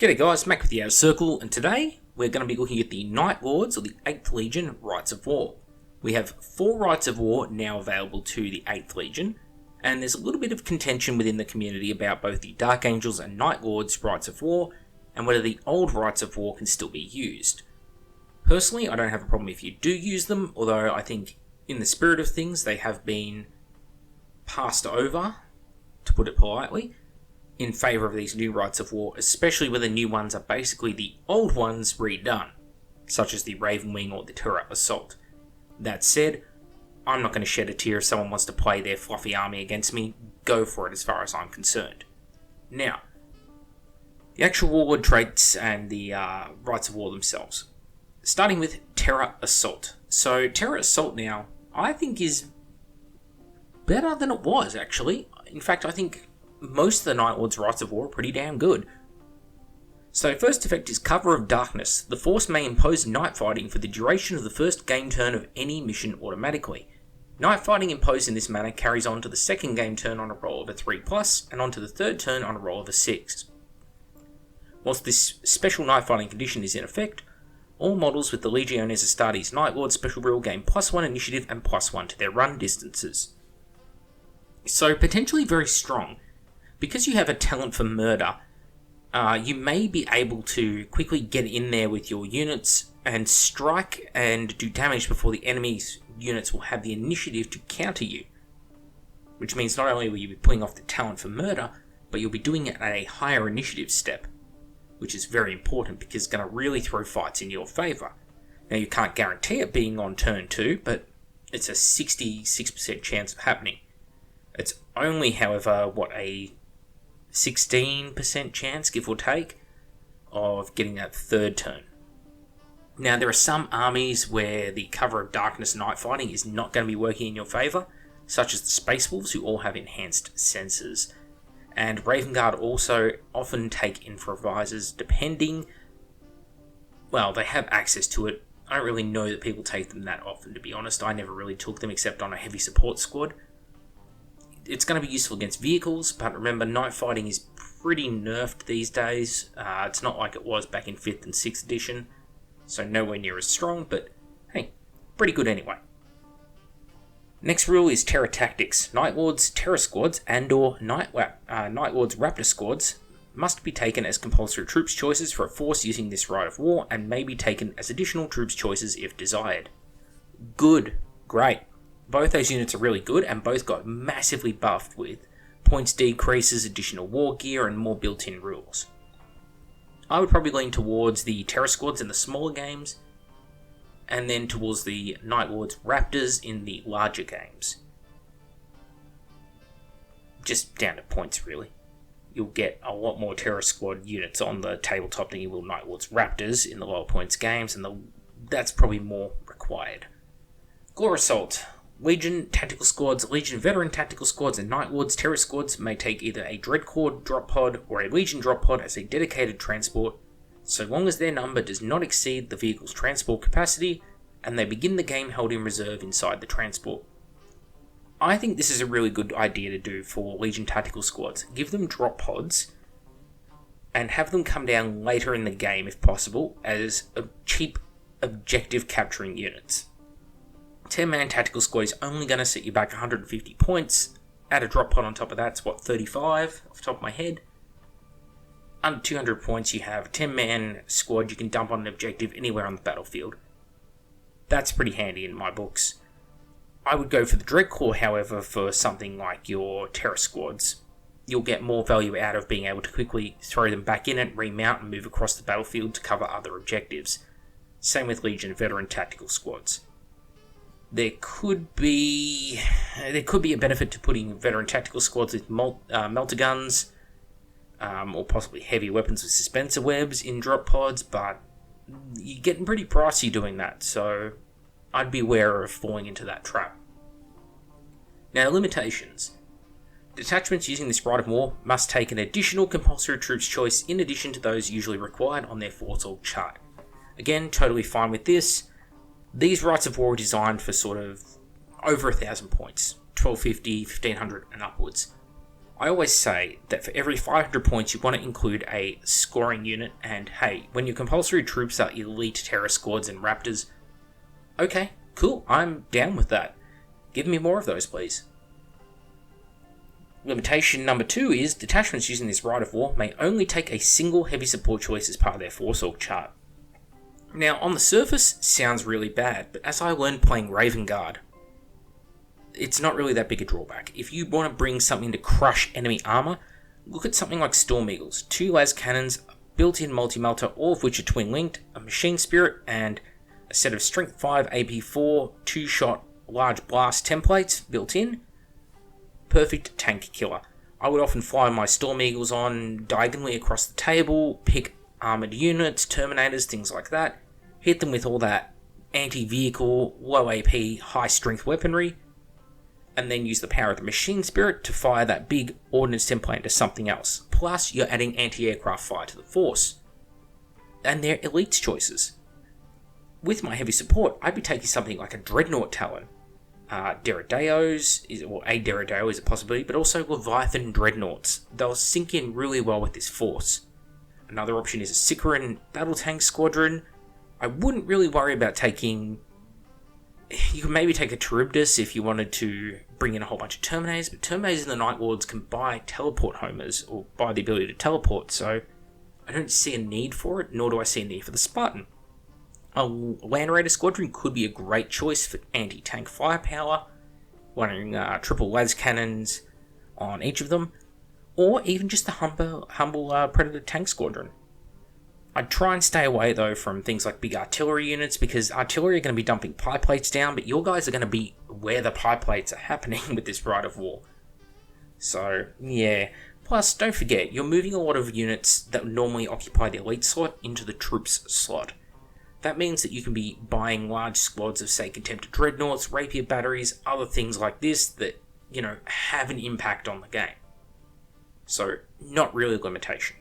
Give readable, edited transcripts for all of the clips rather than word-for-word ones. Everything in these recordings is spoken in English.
G'day guys, Mac with the Outer Circle, and today we're going to be looking at the Night Lords, or the 8th Legion, Rites of War. We have 4 Rites of War now available to the 8th Legion, and there's a little bit of contention within the community about both the Dark Angels and Night Lords Rites of War, and whether the old Rites of War can still be used. Personally, I don't have a problem if you do use them, although I think in the spirit of things they have been passed over, to put it politely, in favour of these new Rites of War, especially where the new ones are basically the old ones redone, such as the Raven Wing or the Terra Assault. That said, I'm not going to shed a tear if someone wants to play their fluffy army against me. Go for it as far as I'm concerned. Now, the actual warlord traits and the Rites of War themselves. Starting with Terra Assault. So Terra Assault now, I think is better than it was actually. In fact, I think most of the Night Lord's Rites of War are pretty damn good. So first effect is Cover of Darkness. The force may impose night fighting for the duration of the first game turn of any mission automatically. Night fighting imposed in this manner carries on to the second game turn on a roll of a 3+, and on to the third turn on a roll of a 6. Whilst this special night fighting condition is in effect, all models with the Legiones Astartes Night Lord special rule gain +1 initiative and +1 to their run distances. So potentially very strong. Because you have a talent for murder, you may be able to quickly get in there with your units and strike and do damage before the enemy's units will have the initiative to counter you. Which means not only will you be pulling off the talent for murder, but you'll be doing it at a higher initiative step, which is very important because it's going to really throw fights in your favour. Now you can't guarantee it being on turn 2, but it's a 66% chance of happening. It's only, however, a 16% chance, give or take, of getting that third turn. Now, there are some armies where the Cover of Darkness night fighting is not going to be working in your favour, such as the Space Wolves, who all have enhanced senses. And Raven Guard also often take improvisers, depending... Well, they have access to it. I don't really know that people take them that often, to be honest. I never really took them except on a heavy support squad. It's going to be useful against vehicles, but remember, night fighting is pretty nerfed these days. It's not like it was back in 5th and 6th edition, so nowhere near as strong, but hey, pretty good anyway. Next rule is Terra Tactics. Night Lords Terra Squads and/or Night Lords Raptor Squads must be taken as compulsory troops choices for a force using this Rite of War, and may be taken as additional troops choices if desired. Good. Great. Both those units are really good, and both got massively buffed with points decreases, additional war gear, and more built-in rules. I would probably lean towards the Terra Squads in the smaller games, and then towards the Night Lords Raptors in the larger games. Just down to points, really. You'll get a lot more Terra Squad units on the tabletop than you will Night Lords Raptors in the lower points games, and that's probably more required. Gore Assault. Legion Tactical Squads, Legion Veteran Tactical Squads, and Night Lords Terror Squads may take either a Dreadcore drop pod or a Legion drop pod as a dedicated transport, so long as their number does not exceed the vehicle's transport capacity, and they begin the game held in reserve inside the transport. I think this is a really good idea to do for Legion Tactical Squads. Give them drop pods, and have them come down later in the game if possible, as cheap objective capturing units. 10-man tactical squad is only going to set you back 150 points. Add a drop pod on top of that, it's 35 off the top of my head. Under 200 points, you have a 10-man squad you can dump on an objective anywhere on the battlefield. That's pretty handy in my books. I would go for the Dreadcore, however, for something like your Terror Squads. You'll get more value out of being able to quickly throw them back in and remount and move across the battlefield to cover other objectives. Same with Legion Veteran Tactical Squads. There could be a benefit to putting veteran tactical squads with melter guns, or possibly heavy weapons with suspensor webs in drop pods, but you're getting pretty pricey doing that, so I'd be aware of falling into that trap. Now, limitations. Detachments using this Rite of War must take an additional compulsory troops choice in addition to those usually required on their force org chart. Again, totally fine with this. These Rites of War are designed for sort of over 1,000 points, 1250, 1500 and upwards. I always say that for every 500 points you want to include a scoring unit, and hey, when your compulsory troops are elite terror squads and raptors, okay, cool, I'm down with that. Give me more of those, please. Limitation number 2 is detachments using this Rite of War may only take a single heavy support choice as part of their force org chart. Now, on the surface, sounds really bad, but as I learned playing Raven Guard, it's not really that big a drawback. If you want to bring something to crush enemy armor, look at something like Storm Eagles. 2 las cannons, built-in multi-melter, all of which are twin-linked, a machine spirit, and a set of Strength 5 AP4 2-shot large blast templates built in. Perfect tank killer. I would often fly my Storm Eagles on diagonally across the table, pick armoured units, Terminators, things like that, hit them with all that anti-vehicle, low AP, high-strength weaponry, and then use the power of the machine spirit to fire that big ordnance template into something else. Plus, you're adding anti-aircraft fire to the force. And they're elites choices. With my heavy support, I'd be taking something like a Dreadnought Talon. Derrideos, a Derrideo is a possibility, but also Leviathan Dreadnoughts. They'll sink in really well with this force. Another option is a Sicaran Battle Tank Squadron. I wouldn't really worry about taking... You could maybe take a Charybdis if you wanted to bring in a whole bunch of Terminators, but Terminators and the Night Lords can buy teleport homers, or buy the ability to teleport, so I don't see a need for it, nor do I see a need for the Spartan. A Land Raider Squadron could be a great choice for anti-tank firepower, running triple las cannons on each of them, or even just the humble Predator Tank Squadron. I'd try and stay away though from things like big artillery units, because artillery are going to be dumping pie plates down, but your guys are going to be where the pie plates are happening with this Rite of War. So, yeah. Plus, don't forget, you're moving a lot of units that normally occupy the elite slot into the troops slot. That means that you can be buying large squads of, say, Contemptor Dreadnoughts, Rapier Batteries, other things like this that, have an impact on the game. So, not really a limitation.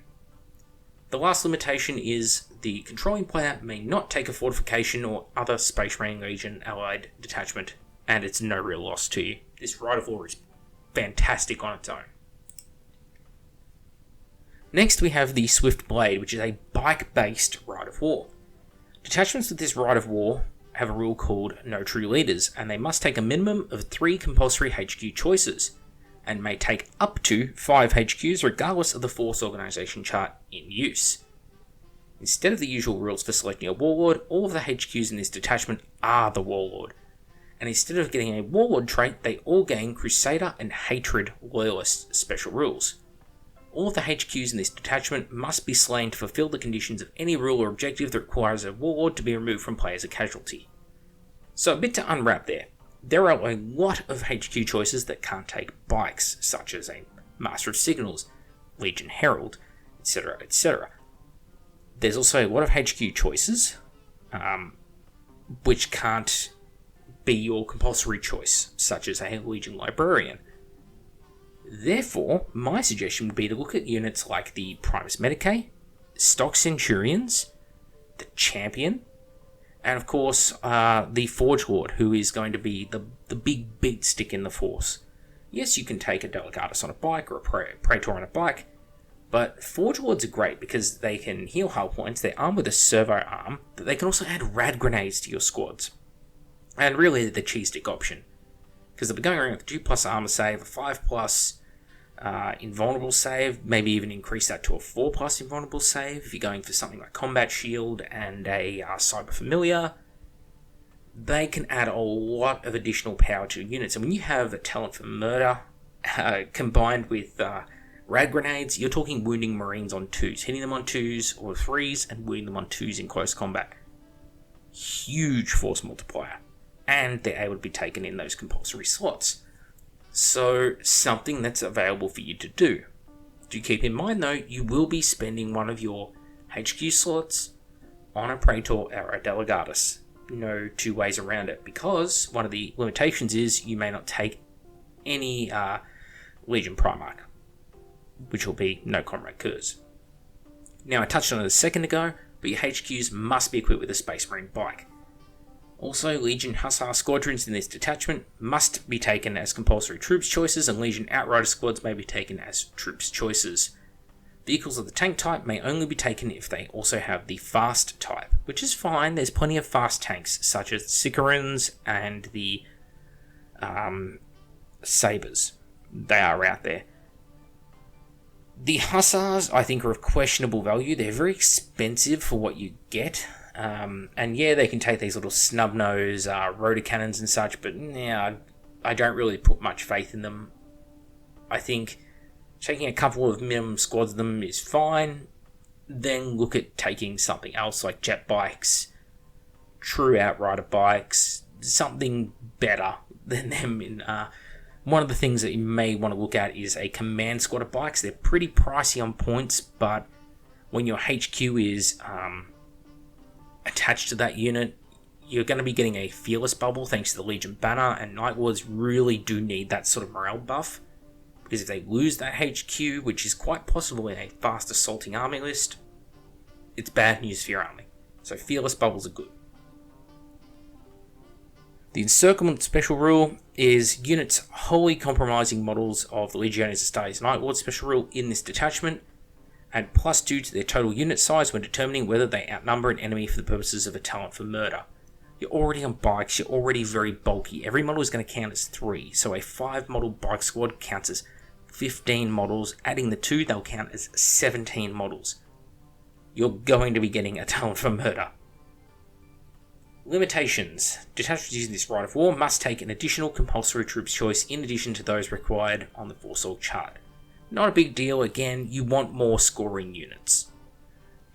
The last limitation is the controlling player may not take a fortification or other Space Marine Legion allied detachment, and it's no real loss to you. This Rite of War is fantastic on its own. Next we have the Swift Blade, which is a bike-based Rite of War. Detachments with this Rite of War have a rule called No True Leaders, and they must take a minimum of 3 compulsory HQ choices, and may take up to 5 HQs regardless of the force organisation chart in use. Instead of the usual rules for selecting a Warlord, all of the HQs in this detachment are the Warlord, and instead of getting a Warlord trait, they all gain Crusader and Hatred Loyalist special rules. All of the HQs in this detachment must be slain to fulfill the conditions of any rule or objective that requires a Warlord to be removed from play as a casualty. So a bit to unwrap there. There are a lot of HQ choices that can't take bikes, such as a Master of Signals, Legion Herald, etc, etc. There's also a lot of HQ choices, which can't be your compulsory choice, such as a Legion Librarian. Therefore, my suggestion would be to look at units like the Primus Medicae, Stock Centurions, the Champion, and of course, the Forge Lord, who is going to be the big beat stick in the force. Yes, you can take a Delegatus on a bike or a Praetor on a bike, but Forge Lords are great because they can heal hull points, they're armed with a servo arm, but they can also add rad grenades to your squads. And really, they're the cheese stick option, because they'll be going around with 2+ armor save, a 5+ invulnerable save, maybe even increase that to a 4+ invulnerable save if you're going for something like Combat Shield and a Cyber Familiar. They can add a lot of additional power to units, and when you have a talent for murder combined with rad grenades, you're talking wounding Marines on 2s, hitting them on 2s or 3s and wounding them on 2s in close combat. Huge force multiplier, and they're able to be taken in those compulsory slots. So, something that's available for you to do. Do keep in mind though, you will be spending one of your HQ slots on a Praetor or a Delegatus. No two ways around it, because one of the limitations is you may not take any Legion Primarch, which will be no Comrade Kurz. Now, I touched on it a second ago, but your HQs must be equipped with a Space Marine bike. Also, Legion Hussar squadrons in this detachment must be taken as compulsory troops choices, and Legion Outrider squads may be taken as troops choices. Vehicles of the tank type may only be taken if they also have the fast type, which is fine. There's plenty of fast tanks, such as Sicarans and the Sabres. They are out there. The Hussars, I think, are of questionable value. They're very expensive for what you get. And yeah, they can take these little snub-nose rotor cannons and such, but yeah, I don't really put much faith in them. I think taking a couple of minimum squads of them is fine. Then look at taking something else like jet bikes, true outrider bikes, something better than them. One of the things that you may want to look at is a command squad of bikes. They're pretty pricey on points, but when your HQ is attached to that unit, you're going to be getting a fearless bubble thanks to the Legion banner, and Night Lords really do need that sort of morale buff, because if they lose that HQ, which is quite possible in a fast assaulting army list, it's bad news for your army. So fearless bubbles are good. The Encirclement special rule is units wholly compromising models of the Legiones Astartes Night Lord special rule in this detachment, add +2 to their total unit size when determining whether they outnumber an enemy for the purposes of a talent for murder. You're already on bikes, you're already very bulky. Every model is going to count as 3, so a 5 model bike squad counts as 15 models. Adding the 2, they'll count as 17 models. You're going to be getting a talent for murder. Limitations. Detachments using this Rite of War must take an additional compulsory troops choice in addition to those required on the Force Org chart. Not a big deal, again, you want more scoring units.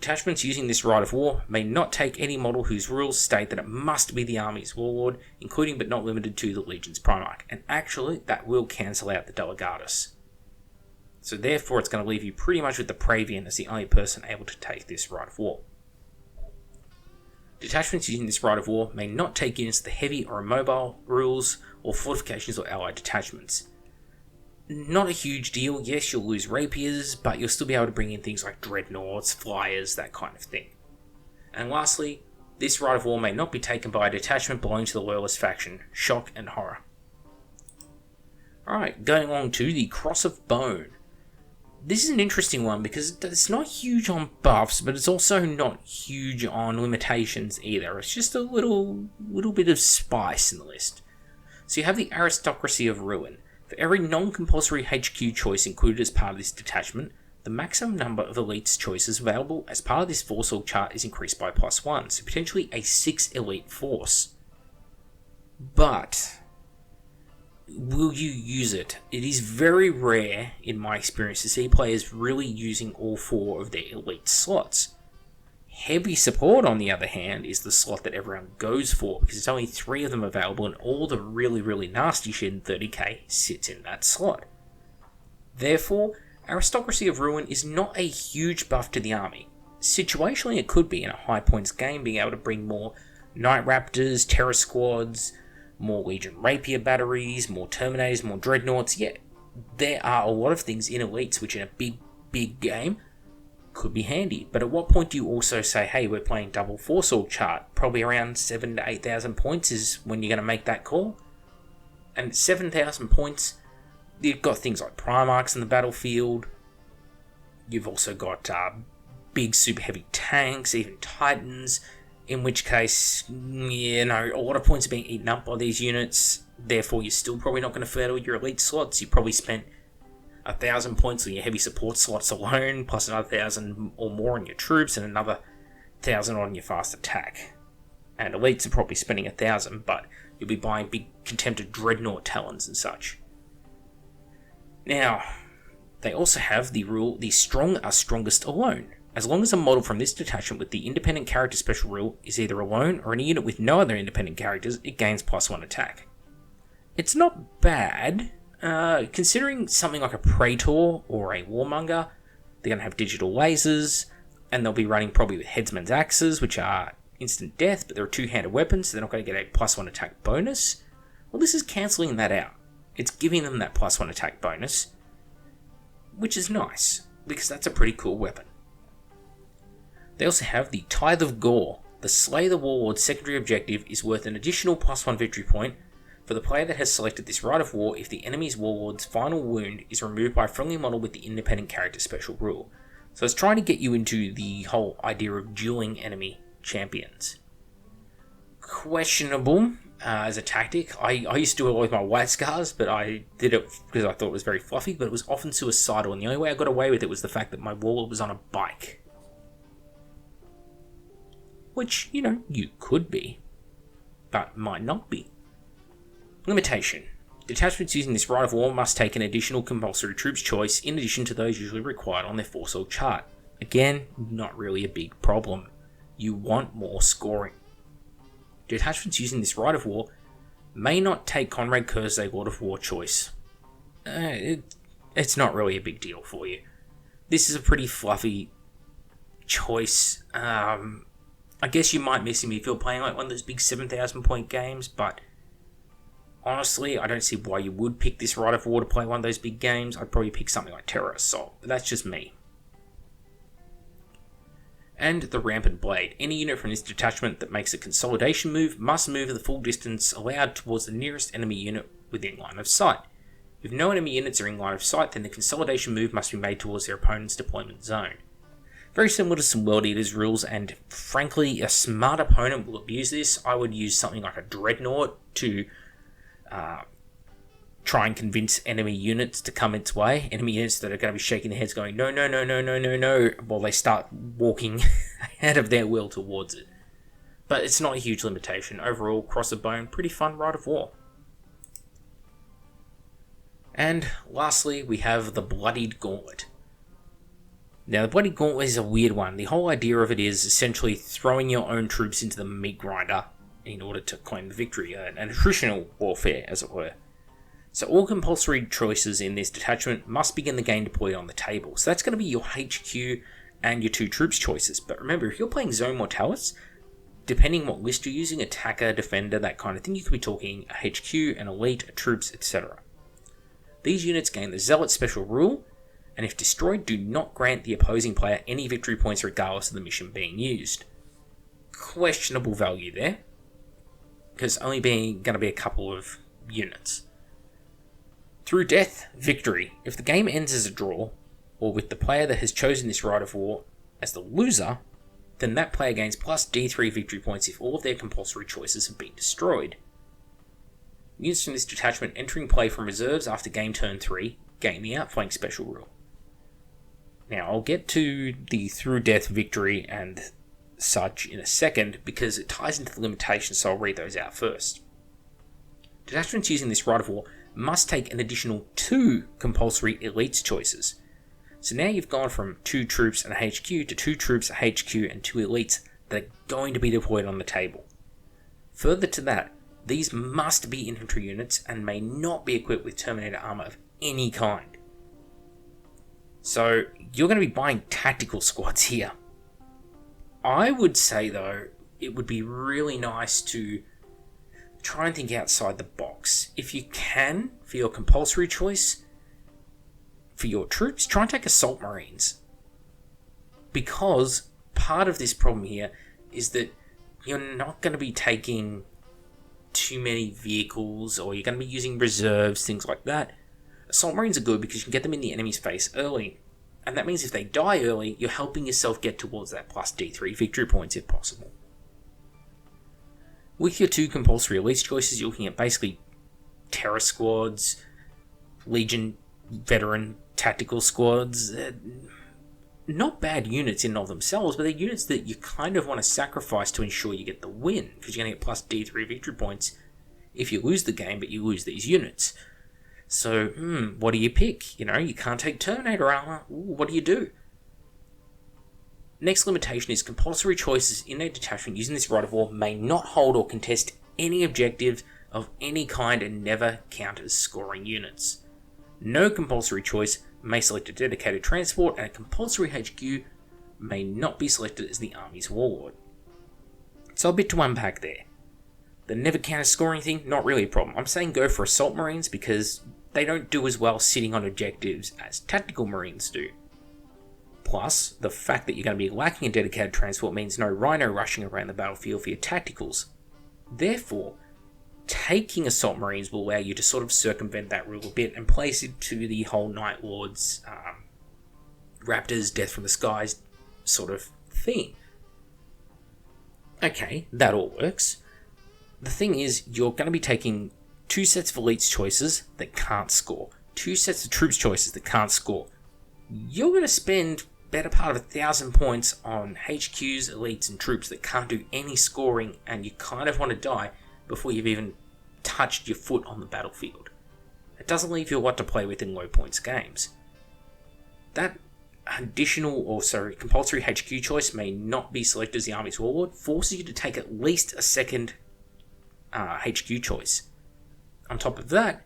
Detachments using this Rite of War may not take any model whose rules state that it must be the army's warlord, including but not limited to the Legion's Primarch, and actually that will cancel out the Delegatus. So therefore it's going to leave you pretty much with the Praevian as the only person able to take this Rite of War. Detachments using this Rite of War may not take units of the heavy or immobile rules or fortifications or allied detachments. Not a huge deal. Yes, you'll lose rapiers, but you'll still be able to bring in things like dreadnoughts, flyers, that kind of thing. And lastly, this Rite of War may not be taken by a detachment belonging to the Loyalist faction. Shock and horror. Alright, going on to the Cross of Bone. This is an interesting one because it's not huge on buffs, but it's also not huge on limitations either. It's just a little bit of spice in the list. So you have the Aristocracy of Ruin. For every non-compulsory HQ choice included as part of this detachment, the maximum number of elites choices available as part of this Force Org chart is increased by +1, so potentially a 6 elite force. But will you use it? It is very rare, in my experience, to see players really using all 4 of their elite slots. Heavy support, on the other hand, is the slot that everyone goes for, because there's only 3 of them available, and all the really nasty shit in 30k sits in that slot. Therefore, Aristocracy of Ruin is not a huge buff to the army. Situationally, it could be in a high points game, being able to bring more Night Raptors, Terror Squads, more Legion Rapier batteries, more Terminators, more Dreadnoughts. Yeah, there are a lot of things in elites which in a big game could be handy. But at what point do you also say, hey, we're playing double Force Org chart? Probably around 7,000 to 8,000 points is when you're going to make that call. And at 7,000 points, you've got things like Primarchs in the battlefield. You've also got big super heavy tanks, even Titans. In which case, a lot of points are being eaten up by these units. Therefore, you're still probably not going to fill your elite slots. You probably spent 1,000 points on your heavy support slots alone, plus another 1,000 or more on your troops, and another 1,000 on your fast attack. And elites are probably spending 1,000, but you'll be buying big contempted dreadnought talons and such. Now, they also have the rule, the strong are strongest alone. As long as a model from this detachment with the independent character special rule is either alone or in a unit with no other independent characters, it gains +1 attack. It's not bad, considering something like a Praetor or a Warmonger. They're going to have digital lasers, and they'll be running probably with Headsman's Axes, which are instant death, but they're a two-handed weapon, so they're not going to get a +1 attack bonus. Well, this is cancelling that out. It's giving them that +1 attack bonus, which is nice, because that's a pretty cool weapon. They also have the Tithe of Gore. The Slay the Warlord's secondary objective is worth an additional +1 victory point for the player that has selected this Rite of War if the enemy's Warlord's final wound is removed by a friendly model with the independent character special rule. So it's trying to get you into the whole idea of dueling enemy champions. Questionable as a tactic. I used to do it with my white scars, but I did it because I thought it was very fluffy, but it was often suicidal, and the only way I got away with it was the fact that my Warlord was on a bike. Which, you could be, but might not be. Limitation. Detachments using this Rite of War must take an additional compulsory troops choice in addition to those usually required on their force org chart. Again, not really a big problem. You want more scoring. Detachments using this Rite of War may not take Conrad Curzay Lord of War choice. It's not really a big deal for you. This is a pretty fluffy choice. I guess you might miss him if you're playing like one of those big 7,000 point games, but honestly, I don't see why you would pick this Rite of War to play one of those big games. I'd probably pick something like Terror Assault, but that's just me. And the Rampant Blade. Any unit from this detachment that makes a consolidation move must move the full distance allowed towards the nearest enemy unit within line of sight. If no enemy units are in line of sight, then the consolidation move must be made towards their opponent's deployment zone. Very similar to some World Eaters rules, and frankly, a smart opponent will abuse this. I would use something like a Dreadnought to try and convince enemy units to come its way. Enemy units that are going to be shaking their heads going, no, no, no, no, no, no, no, while they start walking out of their will towards it. But it's not a huge limitation. Overall, Cross of Bone, pretty fun Rite of War. And lastly, we have the Bloodied Gauntlet. Now, the Bloodied Gauntlet is a weird one. The whole idea of it is essentially throwing your own troops into the meat grinder in order to claim the victory, an attritional warfare, as it were. So all compulsory choices in this detachment must begin the game deployed on the table. So that's going to be your HQ and your 2 troops choices. But remember, if you're playing Zone Mortalis, depending what list you're using, attacker, defender, that kind of thing, you could be talking a HQ, an elite, a troops, etc. These units gain the Zealot special rule, and if destroyed, do not grant the opposing player any victory points regardless of the mission being used. Questionable value there, because only going to be a couple of units. Through death, victory. If the game ends as a draw, or with the player that has chosen this Rite of War as the loser, then that player gains plus D3 victory points if all of their compulsory choices have been destroyed. Units from this detachment entering play from reserves after game turn 3 gain the Outflank special rule. Now, I'll get to the through death victory and such in a second because it ties into the limitations, so I'll read those out first. Detachments using this Rite of War must take an additional 2 compulsory elites choices. So now you've gone from 2 troops and a HQ to 2 troops, a HQ, and 2 elites that are going to be deployed on the table. Further to that, these must be infantry units and may not be equipped with Terminator armor of any kind. So you're going to be buying tactical squads here. I would say though, it would be really nice to try and think outside the box. If you can, for your compulsory choice, for your troops, try and take Assault Marines. Because part of this problem here is that you're not going to be taking too many vehicles, or you're going to be using reserves, things like that. Assault Marines are good because you can get them in the enemy's face early. And that means if they die early, you're helping yourself get towards that plus D3 victory points if possible. With your 2 compulsory elites choices, you're looking at basically Terror squads, Legion veteran tactical squads. Not bad units in and of themselves, but they're units that you kind of want to sacrifice to ensure you get the win, because you're going to get plus D3 victory points if you lose the game, but you lose these units. So, what do you pick? You can't take Terminator armor. Ooh, what do you do? Next limitation is compulsory choices in a detachment using this Rite of War may not hold or contest any objectives of any kind and never count as scoring units. No compulsory choice may select a dedicated transport, and a compulsory HQ may not be selected as the army's warlord. So a bit to unpack there. The never count as scoring thing, not really a problem. I'm saying go for Assault Marines because they don't do as well sitting on objectives as Tactical Marines do. Plus, the fact that you're going to be lacking in dedicated transport means no rhino rushing around the battlefield for your tacticals. Therefore, taking Assault Marines will allow you to sort of circumvent that rule a bit and place it to the whole Night Lords, Raptors, Death from the Skies sort of theme. Okay, that all works. The thing is, you're going to be taking 2 sets of elites choices that can't score, 2 sets of troops choices that can't score. You're going to spend better part of 1,000 points on HQs, elites, and troops that can't do any scoring, and you kind of want to die before you've even touched your foot on the battlefield. It doesn't leave you a lot to play with in low points games. That compulsory HQ choice may not be selected as the Army's Warlord, forces you to take at least a second HQ choice. On top of that,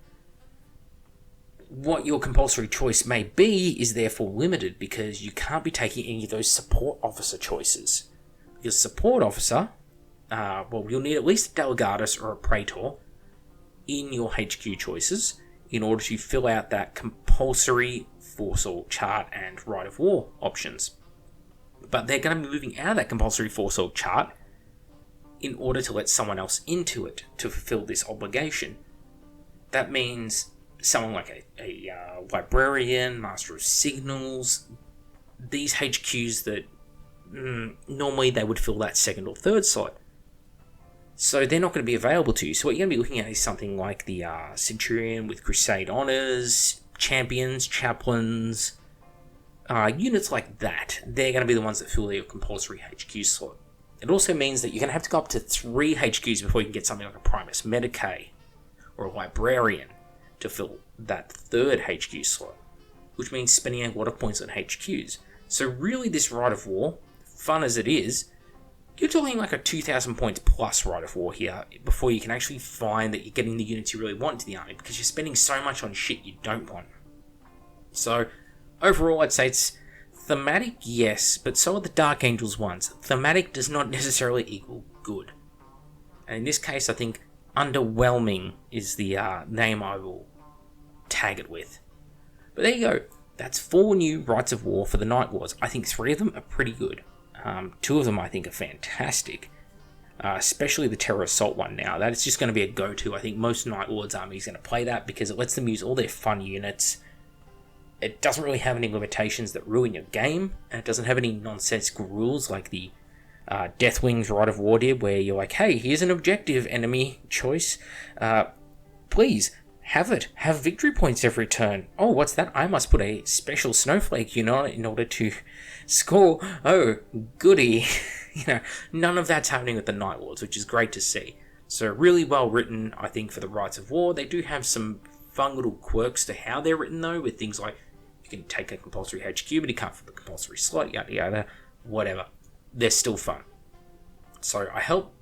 what your compulsory choice may be is therefore limited because you can't be taking any of those support officer choices. Your support officer, you'll need at least a Delegatus or a Praetor in your HQ choices in order to fill out that compulsory Force chart and Rite of War options. But they're going to be moving out of that compulsory Force chart in order to let someone else into it to fulfill this obligation. That means someone like a Librarian, Master of Signals, these HQs that normally they would fill that second or third slot. So they're not going to be available to you. So what you're going to be looking at is something like the Centurion with Crusade Honours, Champions, Chaplains, units like that. They're going to be the ones that fill your compulsory HQ slot. It also means that you're going to have to go up to 3 HQs before you can get something like a Primus Medicae or a Librarian to fill that 3rd HQ slot, which means spending a lot of points on HQs. So really this Rite of War, fun as it is, you're talking like a 2,000 points plus Rite of War here before you can actually find that you're getting the units you really want into the army because you're spending so much on shit you don't want. So overall I'd say it's thematic, yes, but so are the Dark Angels ones. Thematic does not necessarily equal good. And in this case I think underwhelming is the name I will tag it with. But there you go. That's 4 new Rites of War for the Night Lords. I think 3 of them are pretty good. 2 of them I think are fantastic. Especially the Terror Assault one now. That is just going to be a go-to. I think most Night Lords armies are going to play that because it lets them use all their fun units. It doesn't really have any limitations that ruin your game. And it doesn't have any nonsensical rules like the Deathwing's Rite of War did, where you're like, hey, here's an objective enemy choice. Please, have it. Have victory points every turn. Oh, what's that? I must put a special snowflake unit on it in order to score. Oh, goody. None of that's happening with the Night Lords, which is great to see. So really well written, I think, for the Rites of War. They do have some fun little quirks to how they're written, though, with things like you can take a compulsory HQ, but you can't fill the compulsory slot, yada yada, whatever. They're still fun. So I hope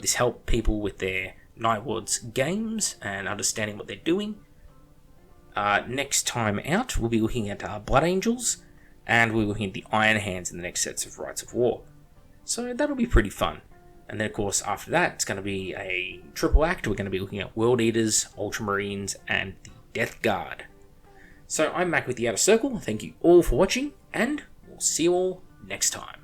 this helped people with their Night Lords games and understanding what they're doing. Next time out, we'll be looking at Blood Angels, and we're looking at the Iron Hands in the next sets of Rites of War. So that'll be pretty fun. And then, of course, after that, it's going to be a triple act. We're going to be looking at World Eaters, Ultramarines, and the Death Guard. So I'm Mac with the Outer Circle. Thank you all for watching, and we'll see you all next time.